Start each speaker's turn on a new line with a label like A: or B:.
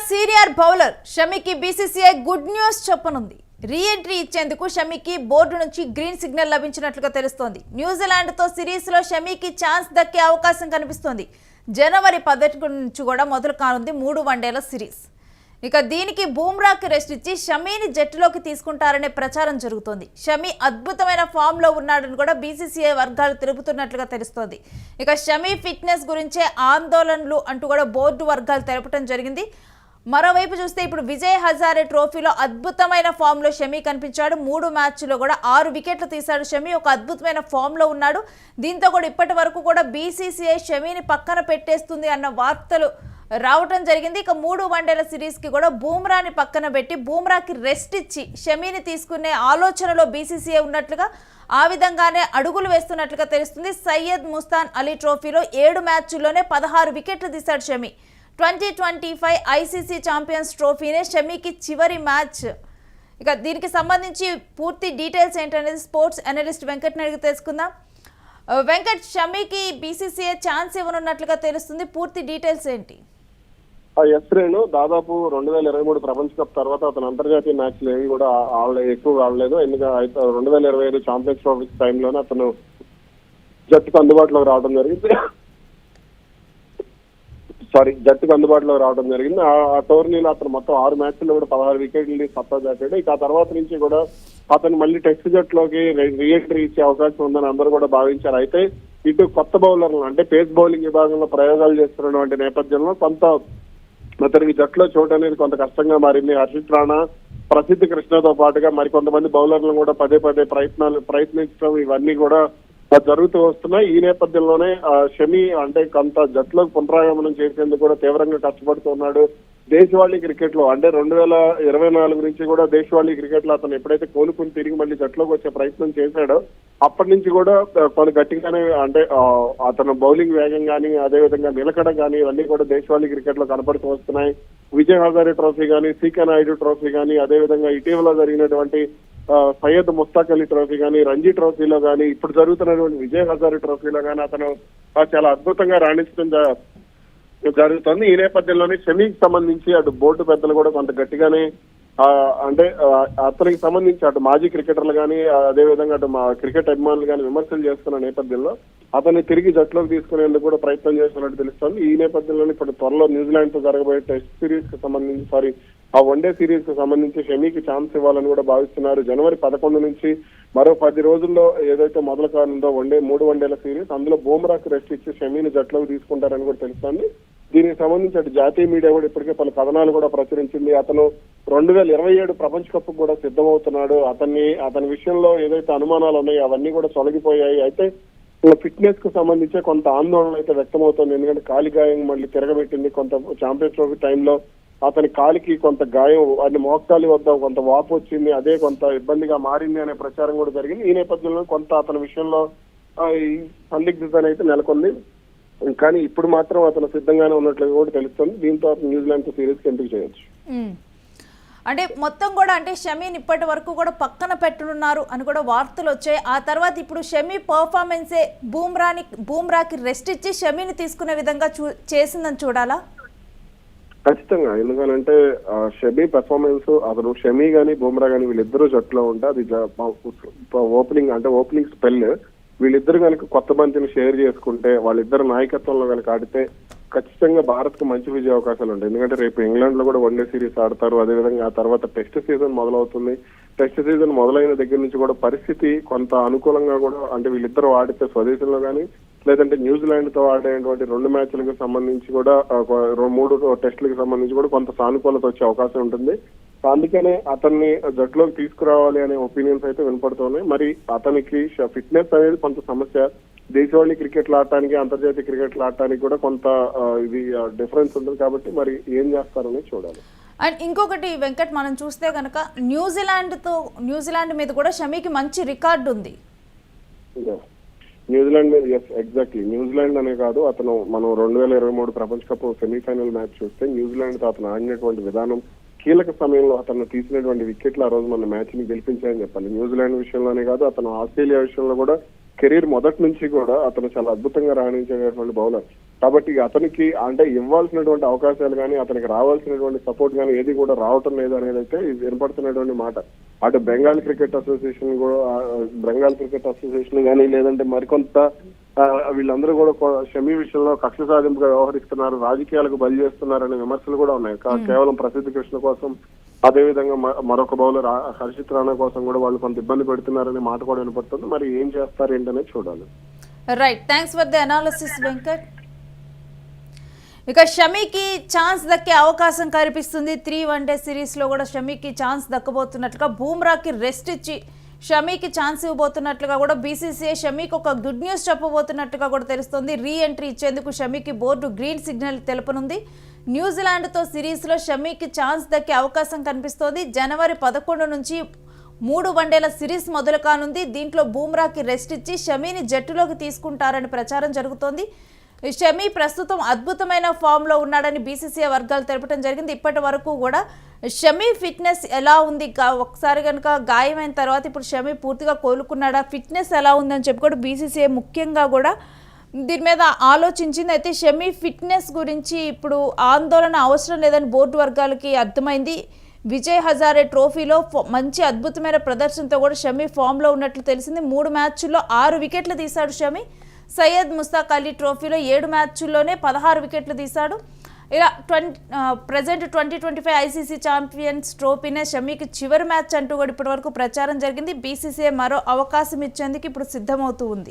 A: Senior bowler షమికి BCCI good news చెప్పనుంది. Re entry ఇచ్చేందుకు షమికి బోర్డు నుంచి గ్రీన్ సిగ్నల్ లభించినట్లుగా తెలుస్తోంది. న్యూజిలాండ్తో సిరీస్లో షమికి ఛాన్స్ దక్కే అవకాశం కనిపిస్తోంది. జనవరి 11 నుంచి కూడా మొదలు కానుంది 3 వన్డేల సిరీస్. ఇక దీనికి బూమ్రాకి రెస్ట్ ఇచ్చి షమీని జట్టులోకి తీసుకుంటారనే ప్రచారం జరుగుతోంది. షమీ అద్భుతమైన ఫామ్లో ఉన్నాడని కూడా బీసీసీఐ వర్గాలు తెలుపుతున్నట్లుగా తెలుస్తోంది. ఇక షమీ ఫిట్నెస్ గురించే ఆందోళనలు అంటూ కూడా బోర్డు వర్గాలు తెలపడం జరిగింది. మరోవైపు చూస్తే ఇప్పుడు విజయ్ హజారే ట్రోఫీలో అద్భుతమైన ఫామ్లో షమీ కనిపించాడు. 3 మ్యాచ్లో కూడా 6 వికెట్లు తీశాడు. షమీ ఒక అద్భుతమైన ఫామ్లో ఉన్నాడు. దీంతో కూడా ఇప్పటి వరకు కూడా బీసీసీఐ షమీని పక్కన పెట్టేస్తుంది అన్న వార్తలు రావటం జరిగింది. ఇక 3 వన్డేల సిరీస్కి కూడా బూమ్రాని పక్కన పెట్టి బూమ్రాకి రెస్ట్ ఇచ్చి షమీని తీసుకునే ఆలోచనలో బీసీసీఐ ఉన్నట్లుగా ఆ విధంగానే అడుగులు వేస్తున్నట్లుగా తెలుస్తుంది. సయ్యద్ ముస్తాన్ అలీ ట్రోఫీలో 7 మ్యాచ్ల్లోనే 16 వికెట్లు తీశాడు షమీ. 2025 ఐసీసీ ఛాంపియన్స్ ట్రోఫీనే షమీకి చివరి మ్యాచ్. ఇక దీనికి సంబంధించి పూర్తి డీటెయిల్స్ ఏంటనేది స్పోర్ట్స్ అనలిస్ట్ వెంకట్ని అడిగి తెలుసుకుందాం. వెంకట్, షమీకి బీసీసీఐ ఛాన్స్ ఇవ్వనున్నట్లుగా తెలుస్తుంది. పూర్తి డీటెయిల్స్ ఏంటి?
B: రేణు దాదాపు 2023 ప్రపంచ కప్ తర్వాత అతను అంతర్జాతీయ మ్యాచ్లు ఏవి కూడా ఎక్కువ ఆడలేదు. ఎందుకంటే 2025 ఛాంపియన్స్ ట్రోఫీ టైంలోనే అతను జట్టుకు అందుబాటులోకి రావడం జరిగింది. ఆ టోర్నీలో అతను మొత్తం 6 మ్యాచ్ల్లో కూడా 16 వికెట్లు సత్తా చాటాడు. ఇక ఆ తర్వాత నుంచి కూడా అతను మళ్ళీ టెస్ట్ జట్టులోకి రీఎంట్రీ ఇచ్చే అవకాశం ఉందని అందరూ కూడా భావించారు. అయితే ఇటు కొత్త బౌలర్లు అంటే పేస్ బౌలింగ్ విభాగంలో ప్రయోగాలు చేస్తున్నటువంటి నేపథ్యంలో కొంత అతనికి జట్టులో చోటు అనేది కొంత కష్టంగా మారింది. హర్షిత్ రాణా, ప్రసిద్ధ కృష్ణతో పాటుగా మరికొంతమంది బౌలర్లను కూడా పదే ప్రయత్నించడం ఇవన్నీ కూడా జరుగుతూ వస్తున్నాయి. ఈ నేపథ్యంలోనే షమీ అంటే కొంత జట్టులోకి పునరాగమనం చేసేందుకు కూడా తీవ్రంగా కష్టపడుతున్నాడు. దేశవాళీ క్రికెట్ లో అంటే 2024 నుంచి కూడా దేశవాళీ క్రికెట్ లో అతను ఎప్పుడైతే కోలుకుని తిరిగి మళ్ళీ జట్టులోకి వచ్చే ప్రయత్నం చేశాడో అప్పటి నుంచి కూడా కొంత గట్టిగానే అంటే అతను బౌలింగ్ వేగం కానీ అదేవిధంగా నిలకడ కానీ ఇవన్నీ కూడా దేశవాళీ క్రికెట్ లో కనపడుతూ వస్తున్నాయి. విజయ్ హజారే ట్రోఫీ కానీ, సీకే నాయుడు ట్రోఫీ కానీ, అదేవిధంగా ఇటీవల జరిగినటువంటి సయ్యద్ ముస్తాక్ అలీ ట్రోఫీ కానీ, రంజీ ట్రోఫీలో కానీ, ఇప్పుడు జరుగుతున్నటువంటి విజయ్ హజారే ట్రోఫీలో కానీ అతను చాలా అద్భుతంగా రాణించడం జరుగుతుంది. ఈ నేపథ్యంలోనే షమీకి సంబంధించి అటు బోర్డు పెద్దలు కూడా కొంత గట్టిగానే అంటే అతనికి సంబంధించి అటు మాజీ క్రికెటర్లు కానీ అదేవిధంగా అటు మా క్రికెట్ అభిమానులు కానీ విమర్శలు చేస్తున్న నేపథ్యంలో అతన్ని తిరిగి జట్టులోకి తీసుకునేందుకు కూడా ప్రయత్నం చేస్తున్నట్టు తెలుస్తోంది. ఈ నేపథ్యంలోనే ఇప్పుడు త్వరలో న్యూజిలాండ్ తో జరగబోయే టెస్ట్ సిరీస్ కి సంబంధించి ఆ వన్డే సిరీస్ కు సంబంధించి షమీకి ఛాన్స్ ఇవ్వాలని కూడా భావిస్తున్నారు. జనవరి 11 నుంచి మరో 10 రోజుల్లో ఏదైతే మొదలు కానుందో 3 వన్డేల సిరీస్, అందులో బూమ్రాకి రెస్ట్ ఇచ్చి షమీని జట్టులోకి తీసుకుంటారని కూడా తెలుస్తోంది. దీనికి సంబంధించి అటు జాతీయ మీడియా కూడా ఇప్పటికే పలు కథనాలు కూడా ప్రచురించింది. అతను 2027 ప్రపంచ కప్ కూడా సిద్ధమవుతున్నాడు. అతని విషయంలో ఏదైతే అనుమానాలు ఉన్నాయో అవన్నీ కూడా తొలగిపోయాయి. అయితే ఫిట్నెస్ కు సంబంధించి కొంత ఆందోళన అయితే వ్యక్తమవుతుంది. ఎందుకంటే కాలి గాయం మళ్ళీ తిరగబెట్టింది. కొంత ఛాంపియన్స్ ట్రోఫీ టైంలో అతని కాలికి కొంత గాయం, అది మోకాలి వద్ద కొంత వాపు వచ్చింది, అదే కొంత ఇబ్బందిగా మారింది అనే ప్రచారం కూడా జరిగింది. ఈ నేపథ్యంలో కొంత అతని విషయంలో ఈ సందిగ్ధత అయితే నెలకొంది. కానీ ఇప్పుడు మాత్రం అతను సిద్ధంగానే ఉన్నట్లుగా కూడా తెలుస్తుంది. దీంతో న్యూజిలాండ్ తో సిరీస్ కి ఎంపిక చేయొచ్చు.
A: అంటే మొత్తం కూడా అంటే షమీని ఇప్పటి వరకు కూడా పక్కన పెట్టనున్నారు అని కూడా వార్తలు వచ్చాయి. ఆ తర్వాత ఇప్పుడు షమీ పర్ఫార్మెన్సే బూమ్రాకి రెస్ట్ ఇచ్చి షమీని తీసుకునే విధంగా చేసిందని చూడాలా?
B: ఖచ్చితంగా. ఎందుకనంటే షమీ పెర్ఫార్మెన్స్, అతను షమీ గానీ బూమ్రా గానీ వీళ్ళిద్దరూ జట్టులో ఉంటే అది ఓపెనింగ్ స్పెల్ వీళ్ళిద్దరు కనుక కొత్త బంతిని షేర్ చేసుకుంటే వాళ్ళిద్దరు నాయకత్వంలో కనుక ఆడితే ఖచ్చితంగా భారత్ కు మంచి విజయ అవకాశాలు ఉంటాయి. ఎందుకంటే రేపు ఇంగ్లాండ్ లో కూడా వన్డే సిరీస్ ఆడతారు. అదేవిధంగా ఆ తర్వాత టెస్ట్ సీజన్ మొదలవుతుంది. టెస్ట్ సీజన్ మొదలైన దగ్గర నుంచి కూడా పరిస్థితి కొంత అనుకూలంగా కూడా అంటే వీళ్ళిద్దరు ఆడితే స్వదేశంలో కానీ లేదంటే న్యూజిలాండ్ తో ఆడేటువంటి 2 మ్యాచ్లకు సంబంధించి కూడా 3 టెస్టులకు సంబంధించి కూడా కొంత సానుకూలత వచ్చే అవకాశం ఉంటుంది. అందుకనే అతన్ని జట్టులోకి తీసుకురావాలి అనే ఒపీనియన్స్ అయితే వినపడుతున్నాయి. మరి అతనికి ఫిట్నెస్ అనేది కొంత సమస్య. దేశవాళీ క్రికెట్లు ఆడటానికి, అంతర్జాతీయ క్రికెట్లు ఆడటానికి కూడా కొంత ఇది డిఫరెన్స్ ఉంటుంది. కాబట్టి మరి ఏం చేస్తారని చూడాలి.
A: అండ్ ఇంకొకటి వెంకట్, మనం చూస్తే కనుక న్యూజిలాండ్ మీద కూడా షమీకి మంచి రికార్డు ఉంది.
B: న్యూజిలాండ్ మీద ఎగ్జాక్ట్లీ. న్యూజిలాండ్ అనే కాదు, అతను మనం 2023 ప్రపంచ కప్ సెమీఫైనల్ మ్యాచ్ చూస్తే న్యూజిలాండ్ తో అతను ఆడినటువంటి విధానం, కీలక సమయంలో అతను తీసినటువంటి వికెట్లు ఆ రోజు మన మ్యాచ్ ని గెలిపించాయని చెప్పాలి. న్యూజిలాండ్ విషయంలోనే కాదు, అతను ఆస్ట్రేలియా విషయంలో కూడా కెరీర్ మొదటి నుంచి కూడా అతను చాలా అద్భుతంగా రాణించేటటువంటి బౌలర్. కాబట్టి అతనికి అంటే ఇవ్వాల్సినటువంటి అవకాశాలు కానీ అతనికి రావాల్సినటువంటి సపోర్ట్ కానీ ఏది కూడా రావటం లేదు అనేది అయితే వినపడుతున్నటువంటి మాట. అటు బెంగాల్ క్రికెట్ అసోసియేషన్ కానీ లేదంటే మరికొంత వీళ్ళందరూ కూడా షమీ విషయంలో కక్ష సాధింపుగా వ్యవహరిస్తున్నారు, రాజకీయాలకు బలి చేస్తున్నారు అనే విమర్శలు కూడా ఉన్నాయి. కేవలం ప్రసిద్ధ కృష్ణ కోసం, అదేవిధంగా మరొక బౌలర్ హర్షిత్ రాణా కోసం కూడా వాళ్ళు కొంత ఇబ్బంది పెడుతున్నారనే మాట కూడా వినపడుతుంది. మరి ఏం చేస్తారు ఏంటనేది చూడాలి.
A: Right, thanks for the analysis Venkat. ఇక షమీకి ఛాన్స్ దక్కే అవకాశం కనిపిస్తుంది. 3 వన్డే సిరీస్లో కూడా షమీకి ఛాన్స్ దక్కబోతున్నట్లుగా, బూమ్రాకి రెస్ట్ ఇచ్చి షమీకి ఛాన్స్ ఇవ్వబోతున్నట్లుగా కూడా బీసీసీఐ షమీకి ఒక గుడ్ న్యూస్ చెప్పబోతున్నట్టుగా కూడా తెలుస్తుంది. రీ ఎంట్రీ ఇచ్చేందుకు షమీకి బోర్డు గ్రీన్ సిగ్నల్ తెలుపనుంది. న్యూజిలాండ్తో సిరీస్లో షమీకి ఛాన్స్ దక్కే అవకాశం కనిపిస్తోంది. జనవరి 11 నుంచి 3 వన్డేల సిరీస్ మొదలు కానుంది. దీంట్లో బూమ్రాకి రెస్ట్ ఇచ్చి షమీని జట్టులోకి తీసుకుంటారని ప్రచారం జరుగుతోంది. షమీ ప్రస్తుతం అద్భుతమైన ఫామ్లో ఉన్నాడని బీసీసీఐ వర్గాలు తెలపడం జరిగింది. ఇప్పటి వరకు కూడా షమీ ఫిట్నెస్ ఎలా ఉంది, ఒకసారి కనుక గాయమైన తర్వాత ఇప్పుడు షమీ పూర్తిగా కోలుకున్నాడా, ఫిట్నెస్ ఎలా ఉందని చెప్పి కూడా బీసీసీఐ ముఖ్యంగా కూడా దీని మీద ఆలోచించింది. అయితే షమీ ఫిట్నెస్ గురించి ఇప్పుడు ఆందోళన అవసరం లేదని బోర్డు వర్గాలకి అర్థమైంది. విజయ్ హజారే ట్రోఫీలో మంచి అద్భుతమైన ప్రదర్శనతో కూడా షమీ ఫామ్లో ఉన్నట్లు తెలిసింది. 3 మ్యాచ్ల్లో 6 వికెట్లు తీశాడు షమీ. సయ్యద్ ముస్తాక్ అలీ ట్రోఫీలో 7 మ్యాచ్ల్లోనే 16 వికెట్లు తీశాడు. ఇలా ప్రజెంట్ 2025 ఐసీసీ ఛాంపియన్స్ ట్రోఫీనే షమీకి చివరి మ్యాచ్ అంటూ కూడా ఇప్పటి వరకు ప్రచారం జరిగింది. బీసీసీఐ మరో అవకాశం ఇచ్చేందుకు ఇప్పుడు సిద్ధమవుతూ ఉంది.